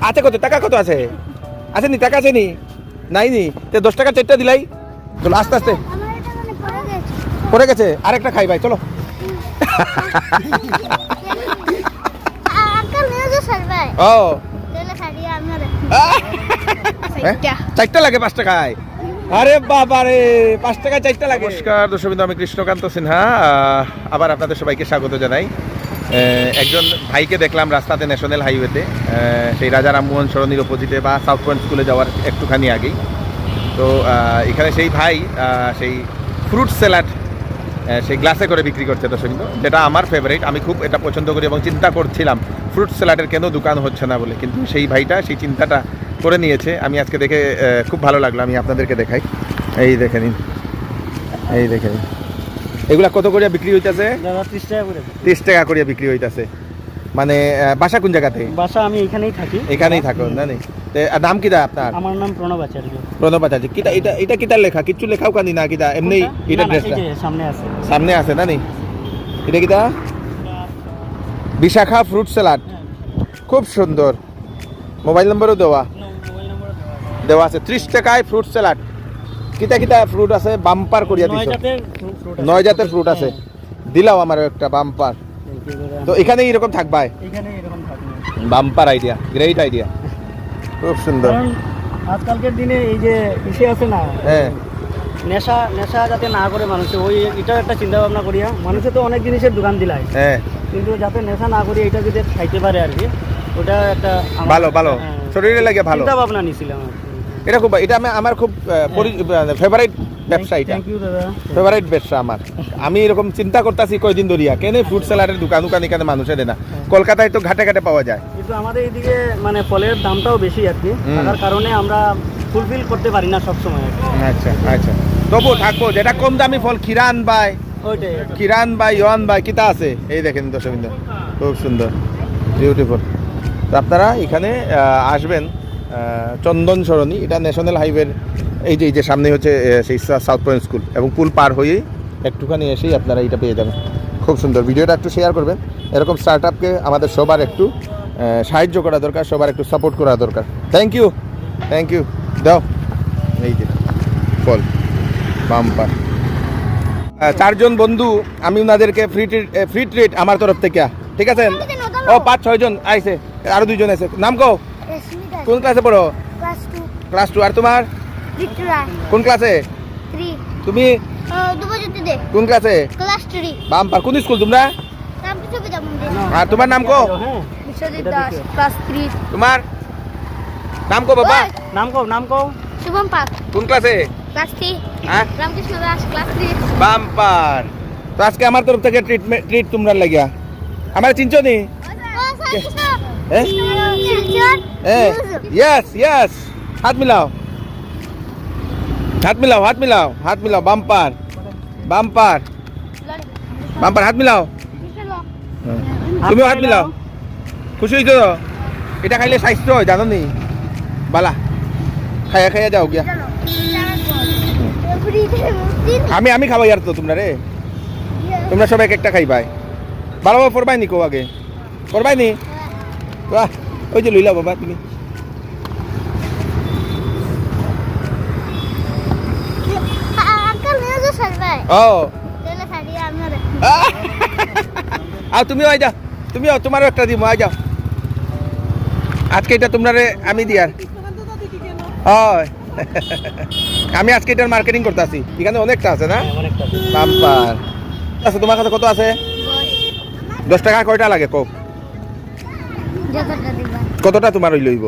আছে কত টাকা কত আছে? আছে নি টাকা আছে নি? নাই নি? তে 10 টাকা চারটা দিলাই। চলো আস্তে আস্তে। পড়ে গেছে, আরেকটা খাই ভাই চলো। ও চারটা লাগে 5 টাকায়? আরে বাবা রে, 5 টাকায় 4টা লাগে। নমস্কার দর্শকবৃন্দ, আমি কৃষ্ণকান্ত সিনহা। আবার আপনাদের সবাইকে স্বাগত জানাই। একজন ভাইকে দেখলাম রাস্তাতে, ন্যাশনাল হাইওয়েতে, সেই রাজা রামমোহন সরণির অপোজিটে বা সাউথ পয়েন্ট স্কুলে যাওয়ার একটুখানি আগেই। তো এখানে সেই ভাই সেই ফ্রুট স্যালাড সেই গ্লাসে করে বিক্রি করছে দর্শকবৃন্দ, যেটা আমার ফেভারিট। আমি খুব এটা পছন্দ করি এবং চিন্তা করছিলাম ফ্রুট স্যালাডের কেন দোকান হচ্ছে না বলে, কিন্তু সেই ভাইটা সেই চিন্তাটা করে নিয়েছে। আমি আজকে দেখে খুব ভালো লাগলো। আমি আপনাদেরকে দেখাই, এই দেখে নিন, এই দেখে নিন। এগুলা কত করে বিক্রি হইতেছে? 30 টাকা করে বিক্রি হইতেছে। মানে বাসা কোন জায়গাতে? বাসা আমি এখানেই থাকি। এখানেই থাকো না? নেই নাম কিটা আপনার? আমার নাম প্রণব আচার্য। প্রণব আচার্য। কিটা এটা এটা কিটার লেখা? কিচ্ছু লেখাও কানি না কিটা? এমনি এটা ড্রেসটা সামনে আছে, সামনে আছে না? নেই এটা কিটা? বিশাখা ফ্রুট স্যালাড, খুব সুন্দর। মোবাইল নম্বরও দেওয়া আছে। 30 টাকায় ফ্রুট স্যালাড। কিটা কিটা ফ্রুট আছে? বাম্পার করিয়া দিছো। 9 জাতের ফ্রুট আছে। দিলাও আমার একটা বাম্পার। তো এখানে এরকম থাকবাই? এখানে এরকম থাকবে। বাম্পার আইডিয়া, গ্রেট আইডিয়া, খুব সুন্দর। আজকালকার দিনে এই যে ইসে আছে না, হ্যাঁ, নেশা যাতে না করে মানুষে, ওই এটা একটা চিন্তা ভাবনা করিয়া মানুষে তো অনেক জিনিসের দোকান দিলাই, হ্যাঁ, কিন্তু যাতে নেশা না করি এটা যদি খাইতে পারে আর কি, ওটা একটা ভালো ভালো শরীরে লাগে ভালো চিন্তা ভাবনা নিছিলাম। এটা খুব, এটা আমার খুব ফেভারিট ব্যবসা। এটা থ্যাংক ইউ দাদা, ফেভারিট ব্যবসা আমার। আমি এরকম চিন্তা করতেছি কয়দিন ধরিয়া, কেন ফ্রুট স্যালাডের দোকান এখানে মানুষে দেয় না। কলকাতায় তো ঘাটে ঘাটে পাওয়া যায়, কিন্তু আমাদের এইদিকে মানে ফলের দামটাও বেশি আর কি, তার কারণে আমরা ফুলফিল করতে পারি না সবসময়। আচ্ছা আচ্ছা, তবু থাকবো যেটা কম দামি ফল, কিরান বাই, ওইটাই কিরান বাই, ইয়ন বাই, কিতা আছে এই দেখেন দর্শকবৃন্দ, খুব সুন্দর, বিউটিফুল। তো আপনারা এখানে আসবেন, চন্দন সরণি, এটা ন্যাশনাল হাইওয়ের এই যে সামনে হচ্ছে সেই সাউথ পয়েন্ট স্কুল, এবং পুল পার হয়েই একটুখানি এসেই আপনারা এটা পেয়ে যাবেন। খুব সুন্দর। ভিডিওটা একটু শেয়ার করবেন। এরকম স্টার্ট আপকে আমাদের সবার একটু সাহায্য করা দরকার, সবার একটু সাপোর্ট করা দরকার। Thank you, thank you. দাও এই যে ফল বাম্পার। 4 জন বন্ধু, আমি ওনাদেরকে ফ্রি ট্রিট আমার তরফ থেকে, ঠিক আছে? ও 5-6 জন আইছে, আরো 2 জন আছে। নাম কো? কোন ক্লাসে পড়ো? ক্লাস 2। আর তোমার? কোন ক্লাসে? 3। তুমি কোন ক্লাসে? ক্লাস 3। বাম্পার। কোন স্কুল তোমরা? আর তোমার নাম কো? বিশ্বজিৎ দাস, ক্লাস 3। তোমার নাম কো বাবা? নাম কো শুভম পাল। কোন ক্লাসে? ক্লাস 3। হ্যাঁ, রামকৃষ্ণ দাস, ক্লাস 3। বাম্পার। তো আজকে আমার তরফ থেকে ট্রিট তোমরা লাগিয়া। আমার চিনছো নি? ইয়েস ইয়েস, হাত মিলাও, হাত মিলাও, হাত মিলাও, হাত মিলাও। বাম্পার বাম্পার বাম্পার, হাত মিলাও। তুমিও হাত মিলাও। খুশি হয়েছো তো? এটা খাইলে স্বাস্থ্য হয় জানো নি? বালা খাইয়া খাইয়া যাও গিয়া। আমি খাবাই আর তো তোমরা রে, তোমরা সবাই একটা খাইবাই। ভালোভাবে পড়বাই নি কো আগে? পড়বাই নি? বাহ, ওই যে লইলা বাবা তুমি। ও আর তুমিও আই যাও, তুমিও, তোমারও একটা দিব, আই যাও। আজকে এটা তোমরা আমি দিয়ার হয়। আমি আজকে এটার মার্কেটিং করতে আসি। এখানে অনেকটা আছে না? বাম্পার আচ্ছা, তোমার কাছে কত আছে? 10 টাকা কয়টা লাগে কোক? কতটা তোমার ওই লইব?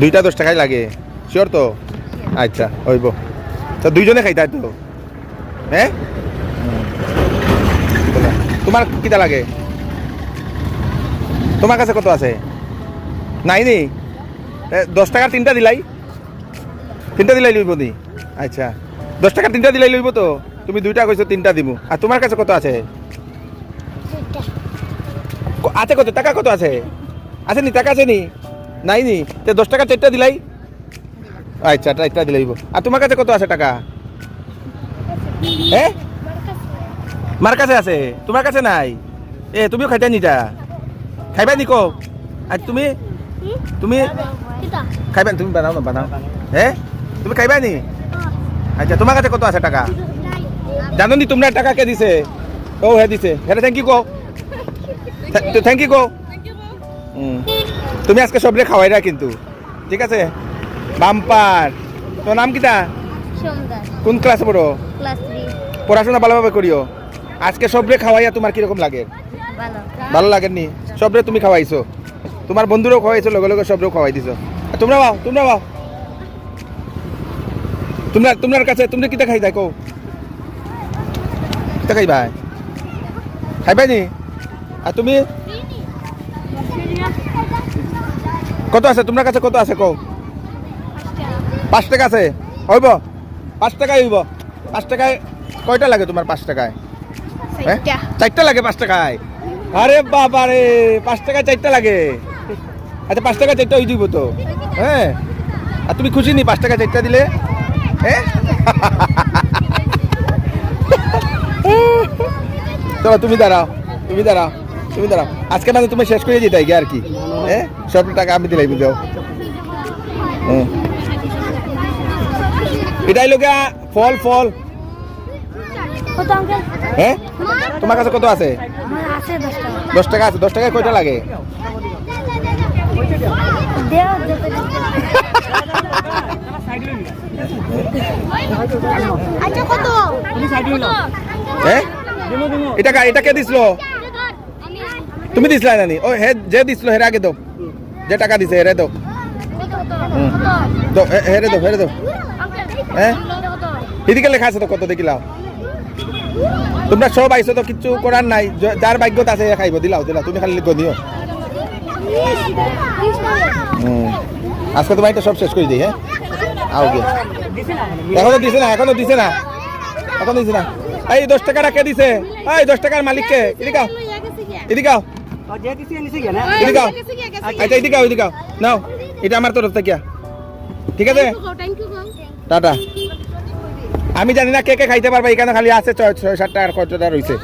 2টা 10 টাকাই লাগে, শিওর তো? আচ্ছা হইব। তো 2 জনে খাইতাই তো? হ্যাঁ, তোমার কিটা লাগে? তোমার কাছে কত আছে? নাই নি? 10 টাকা 3টা দিলাই? 3টা দিলাই লইব নি? আচ্ছা, 10 টাকা 3টা দিলাই লইব তো? তুমি 2টা কইছো, 3টা দিব। আর তোমার কাছে কত আছে? আছে কত টাকা? কত আছে? আছে নি? টাকা আছে নি? নাই নি? 10 টাকা 4টা দিলাই? আচ্ছা, 4টা দিলাইব। আর তোমার কাছে কত আছে টাকা? হ্যাঁ, মার কাছে আছে, তোমার কাছে নাই। তুমিও খাইতে নিটা, খাইবা নি কো? আর তুমি তুমি কিটা খাইবা তুমি বানাও না বানাও হ্যাঁ তুমি খাইবা নি আচ্ছা তোমার কাছে কত আছে টাকা জানো নি তোমরা টাকা কে দিছে ও হে দিছে হ্যাঁ থ্যাংক ইউ কো থ্যাংক ইউ কো তুমি আজকে সবরে খাওয়াইরা কিন্তু ঠিক আছে বাম্পার তোর নাম কিটা সুন্দর কোন ক্লাসে পড়ো ক্লাস 3 পড়াশোনা ভালোভাবে করিও আজকে সবরে খাওয়াইয়া তোমার কিরকম লাগে ভালো ভালো লাগেনি সবরে তুমি খাওয়াইছো তোমার বন্ধুরাও খাওয়াইছো লগে লগে সবরেও খাওয়াই দিছো আর তোমরা বাও তোমার কাছে তুমি কিটা খাই দেখো কিটা খাইবা খাইবাই নি আর তুমি কত আছে তোমার কাছে কত আছে কও 5 টাকা আছে হইব 5 টাকায় হইব 5 টাকায় কয়টা লাগে তোমার 5 টাকায় হ্যাঁ 4টা লাগে 5 টাকায় আরে বাবা রে 5 টাকায় 4টা লাগে আচ্ছা 5 টাকা 4টা হয়ে দিব তো হ্যাঁ আর তুমি খুশি নি 5 টাকা 4টা দিলে হ্যাঁ চলো তুমি দাঁড়াও আজকে মানে তুমি শেষ করে যেতে আর কি হ্যাঁ সব টাকা আমি দিলাই বুঝাও এটাই লোক ফল কত আঙ্কেল হ্যাঁ তোমার কাছে কত আছে আমার আছে 10 টাকা আছে 10 টাকায় কয়টা লাগে দেও আচ্ছা কত হ্যাঁ এটা কে দিছিল তুমি দিছিলা নানি ও হে যে দিছিল হেরে আগে দাও যে টাকা দিছে হেরে দাও হেরে দাও হ্যাঁ এদিকে লেখা আছে তো কত দেখিলাও তোমরা সব আইছো তো কিছু করার নাই যার ভাগ্যত আছে খাইব দিলাও তুমি খালি লিখো দিও আজকে তোমার এটা সব শেষ করে দিই হ্যাঁ আওগে এখনো দিছে না এই 10 টাকাটা কে দিছে এই 10 টাকার মালিক কে এদিকে আও আচ্ছা এদিকে আও নাও এটা আমার তরফ থেকে ঠিক আছে টাটা আমি জানি না কে কে খাইতে পারবে এখানে খালি আছে 6-7 টাকার কতটা রইছে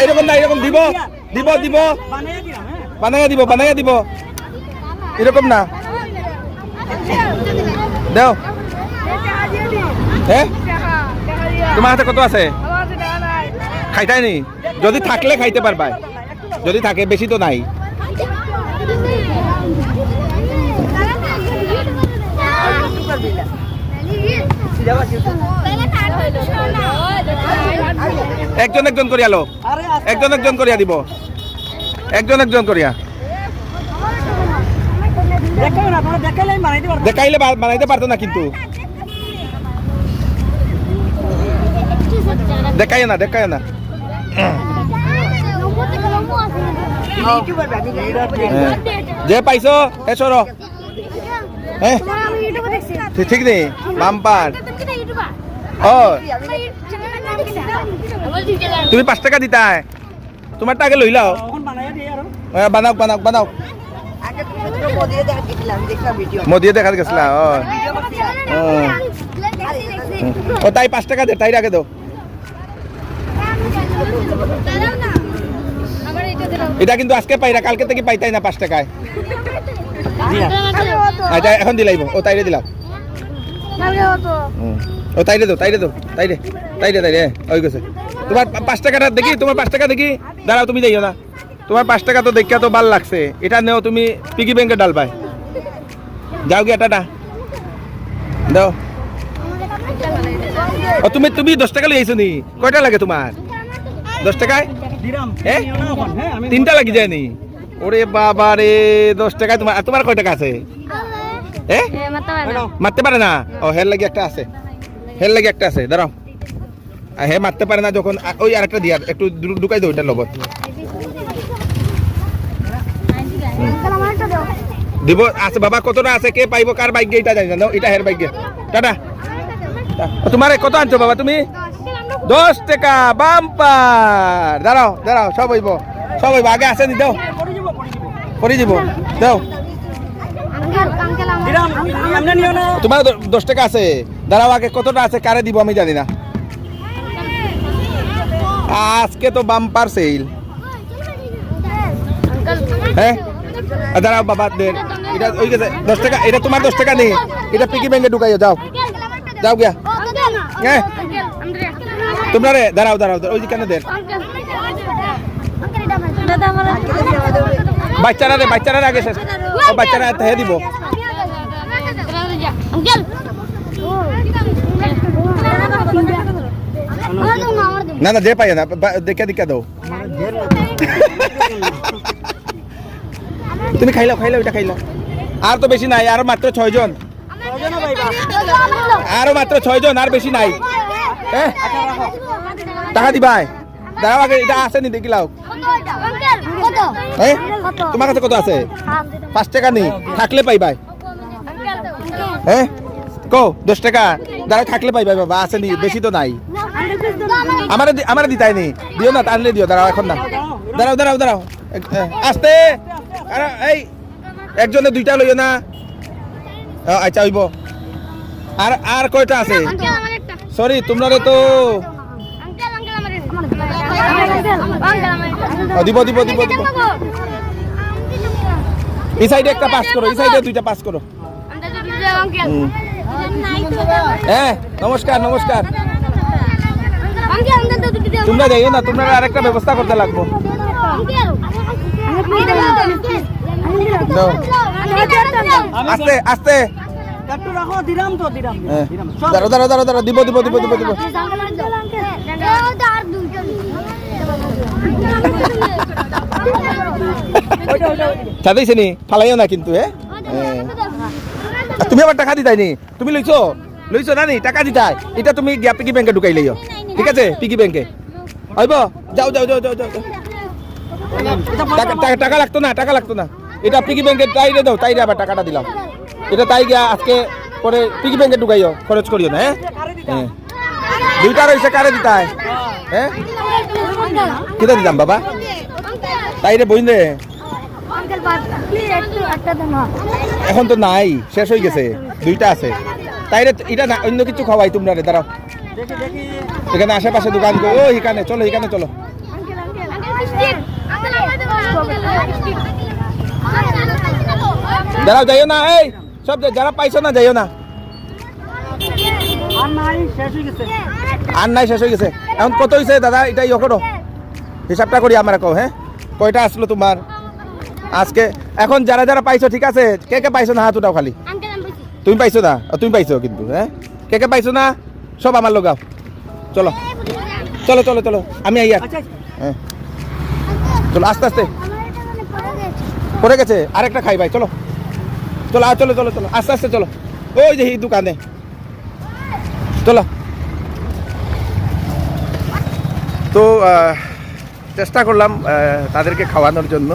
এরকম না এরকম দিব বানাইয়া দিব এরকম না দাও হ্যাঁ তোমার হাতে কত আছে খাইতাই নি যদি থাকলে খাইতে পারবা যদি থাকে বেশি তো নাই একজন করিয়া লো একজন করিয়া দিব একজন করিয়া দেখাইলে বানাইতে পারতো না কিন্তু দেখাই না যে পাইছো এ সর হ্যাঁ ঠিক নেই বাম্পার ও তুমি 5 টাকা দিতা তোমার টাকা লইলাও বানাও মোদিয়ে দেখা গেছিলা ও তাই 5 টাকা দে তাই রাখে দাও এটা কিন্তু আজকে পাইরা কালকে থেকে পাইতাই না 5 টাকায় আচ্ছা এখন দিলাইব ও তাইরে দিলাম ও তাইরে দাও তাইরে ওই গেছে তোমার 5 টাকাটা দেখি দাঁড়াও তুমি যাইও না তোমার 5 টাকা তো দেখিয়া তো ভাল লাগছে এটা নেও তুমি পিগি ব্যাংকে ডালবাই যাও গিয়া টাটা দাও ও তুমি 10 টাকা লইছো নি কয়টা লাগে তোমার 10 টাকায় হ্যাঁ 3টা লাগি যায় নি ওরে বাবা রে 10 টাকায় তোমার কয় টাকা আছে হ্যাঁ মারতে পারে না ও হের লাগি একটা আছে দাঁড়াও হে মারতে পারে না যখন ওই আরেকটা দিয়া একটু ঢুকাই দাও ওইটার লগত দিব আছে বাবা কতটা আছে কে পাইব কার ভাগ্যে এটা জানি না এটা হের ভাগ্যে টাটা তোমার কত আনছো বাবা তুমি 10 টাকা বাম্পার দাঁড়াও সব হইব আগে আসে নি দাও পড়ে যাব দাও তোমার 10 টাকা আছে দাঁড়াও আগে কতটা আছে কারে দিব আমি জানি না আজকে তো বাম্পার সেল হ্যাঁ দাঁড়াও বাবা দেন এটা ওই গেছে 10 টাকা এটা তোমার 10 টাকা নেই এটা পিকি ব্যাংকে ঢুকাইও যাও যাও গিয়া হ্যাঁ তোমরা রে দাঁড়াও ওই দিকে দেন বাচ্চারা আগে শেষ বাচ্চারা হ্যাঁ দিব না দে পাই না দেখে দাও তুমি খাইলাও এটা খাইলাও আর তো বেশি নাই আর মাত্র 6 জন আরো মাত্র 6 জন আর বেশি নাই টাকা দিবাই দাঁড়াও আগে এটা আছে নি দেখিলাও তোমার কাছে কত আছে 5 টাকা নেই থাকলে পাইবাই হ্যাঁ কো 10 টাকা দাঁড়াও থাকলে পাইবাই বাবা আছে নি বেশি তো নাই আমারে দিতাই নি দিও না টানলে দিও দাঁড়াও এখন না দাঁড়াও আস্তে আরে এই একজনে 2টা লইও না আচ্ছা হইব আর কয়টা আছে সরি তোমরা তো দিব এই সাইডে একটা পাস করো এই সাইডে 2টা পাস করো হ্যাঁ নমস্কার তোমরা যাইও না তোমরা আরেকটা ব্যবস্থা করতে লাগবো আস্তে একটু রাখো দিলাম দাঁড়াও দিব চাঁদাইছে নি ফালাইও না কিন্তু তুমি আবার টাকা দিতাই নি তুমি লইছো না নি টাকা দিতাই এটা তুমি গিয়া পিকি ব্যাংকে ঢুকাই লইও ঠিক আছে পিকি ব্যাংকে হইব যাও টাকা লাগতো না এটা পিকি ব্যাংকে তাইরে দাও তাইরে আবার টাকাটা দিলাম এটা তাই গিয়া আজকে পরে পিকি ব্যাংকে ঢুকাইও খরচ করিও না হ্যাঁ 2টা রইছে কারে দিতাই হ্যাঁ কিটা দিতাম বাবা তাইরে বইন রে এখন তো নাই শেষ হয়ে গেছে 2টা আছে তাইরে এটা না অন্য কিছু খাওয়াই তোমরা রে দাঁড়াও এখানে আশেপাশে দোকান কই ও এখানে চলো দাঁড়াও যাইও না এই সব যারা পাইছো না যাইও না আর নাই শেষ হয়ে গেছে এখন কত হয়েছে দাদা এটা ইয়ে করো হিসাবটা করি আমরা কও হ্যাঁ কয়টা আসলো তোমার আজকে এখন যারা পাইছো ঠিক আছে কে পাইছো না হাত উঠাও খালি তুমি পাইছো না তুমি পাইছো কিন্তু হ্যাঁ কে পাইছো না সব আমার লোক চলো আমি আইয়া হ্যাঁ চলো আস্তে পড়ে গেছে আরেকটা খাই ভাই চলো আস্তে চলো ওই যে দোকানে চলো তো চেষ্টা করলাম তাদেরকে খাওয়ানোর জন্য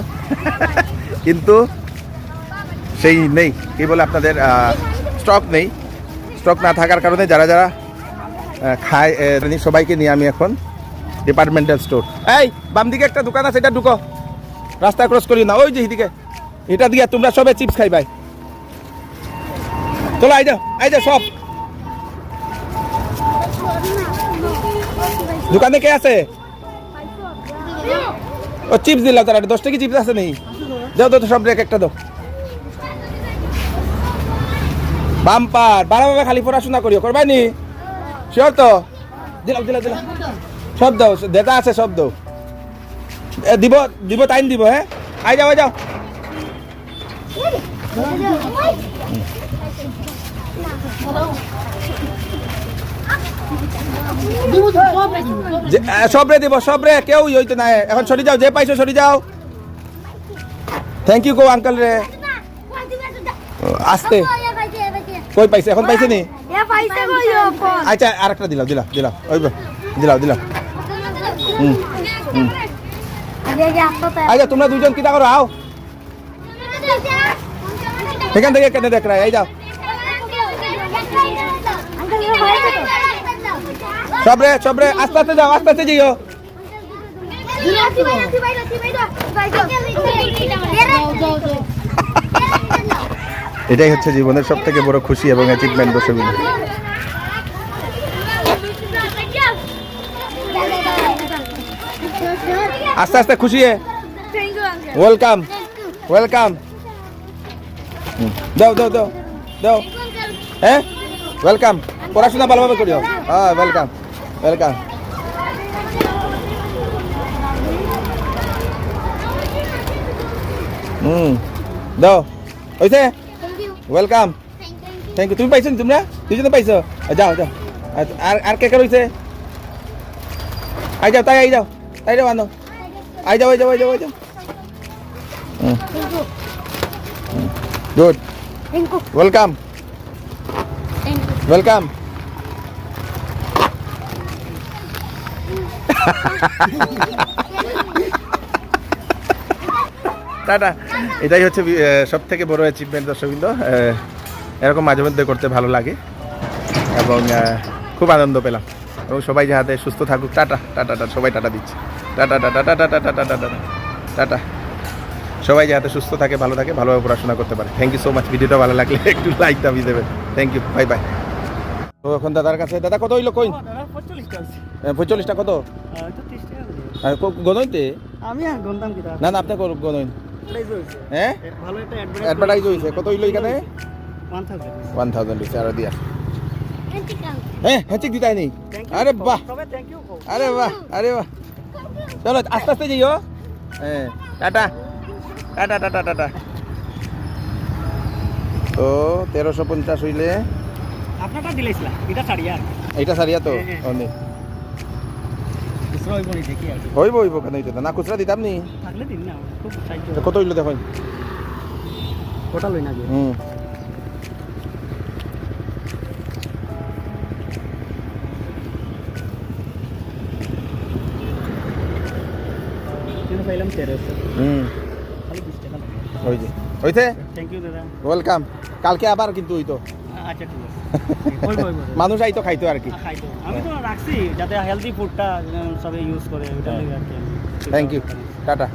কিন্তু সেই নেই কি বলে আপনাদের স্টক না থাকার কারণে যারা খায় সবাইকে নিয়ে আমি এখন ডিপার্টমেন্টাল স্টোর এই বাম দিকে একটা দোকান আছে এটা ঢুকো রাস্তা ক্রস করি না ওই যে এদিকে এটা দিয়ে তোমরা সবে চিপস খাই ভাই চলো আই যাও সব দোকানে কে আছে ও চিপস দিলাম তারা 10 টাকা চিপস আছে নেই যাও তো সব রেক একটা দাও বাম্পার বারবার খালি পড়াশোনা করিও করবাই নি শিওর তো দিলাম সব দাও দেতা আছে সব দাও দিব টাইম দিব হ্যাঁ আই যাও সবরে দিব সবরে কেউ হইতে নাই এখন সরি যাও যে পাইছো সরি যাও থ্যাংক ইউ গো আঙ্কেল রে আসতে কই পাইছে এখন পাইছে নি আচ্ছা আরেকটা দিলাম ওই দিলাম আচ্ছা তোমরা দুজন কিটা করো আও এখান থেকে কেটে দেখ এই যাও সবরে আস্তে যাও আস্তে যাইও এটাই হচ্ছে জীবনের সব থেকে বড় খুশি এবং অ্যাচিভমেন্ট দর্শকবৃন্দ আস্তে খুশি ওয়েলকাম ওয়েলকাম। দাও দাও দাও দাও, হ্যাঁ ওয়েলকাম। পড়াশোনা ভালোভাবে করিও। হ্যাঁ ওয়েলকাম ওয়েলকাম। দাও হয়েছে, ওয়েলকাম, থ্যাংক ইউ। তুমি পাইছো নি তোমরা? দুজনে পাইছো? যাও যাও। আর আর কে কে রয়েছে? আই যাও, তাই আই যাও, তাই যাও আনো, আই যাও, আই যাও, আই যাও, আই যাও। Good, thank you welcome thank you welcome. Tata. এটাই হচ্ছে সব থেকে বড় অ্যাচিভমেন্ট দর্শকবৃন্দ। এরকম মাঝে মধ্যে করতে ভালো লাগে এবং খুব আনন্দ পেলাম। এবং সবাই যাতে সুস্থ থাকুক। টাটা টাটা টাটা, সবাই টাটা দিচ্ছে। Tata tata tata tata tata tata tata. সবাই যাতে সুস্থ থাকে, ভালো থাকে, ভালোভাবে পড়াশোনা করতে পারে। Thank you so much. ভিডিওটা ভালো লাগলে একটু লাইক দাবি দেবেন। Thank you, bye bye. তো এখন দাদার কাছে, দাদা কত হইলো কইন? 45টা কত? গনইতে? আমি আর গন্তাম কি না না, আপনি গনইন। হয়েছে হ্যাঁ ভালো একটা অ্যাডভার্টাইজ হয়েছে। কত হইলো এখানে? 1000 1000 হয়েছে। আর দিয়া হ্যাঁ হ্যাঁ, ঠিক দিতাই নেই। আরে বাহ, তবে থ্যাংক ইউ। আরে বাহ, আরে বাহ। চলো আস্তে আস্তে যাইও। হ্যাঁ টাটা টাটা টাটা টাটা। তো 1350 হইলে আপনারটা দিলাইছিলা এটা ছাড়িয়া এইটা সারিয়া তো হ্যাঁ, অনেক খুচরা হইব নি দেখি আর হইব হইব, কেন হইতো না? খুচরা দিতাম নি। থাকলে দিন না, খুব সাহায্য। তো কত হইলো দেখো। কোটা লই না গিয়ে কিন্তু পাইলাম 1300 খালি 20 টাকা লাগে। হইছে হইছে। থ্যাংক ইউ দাদা। ওয়েলকাম। কালকে আবার কিন্তু হইতো আচ্ছা ঠিক আছে। হইব হইব মানুষ আইতো খাইতো আর কি। খাইতো আমি তো রাখছি যাতে হেলদি ফুডটা সবাই ইউজ করে, ওটা লাগি আর কি। Thank you, tata.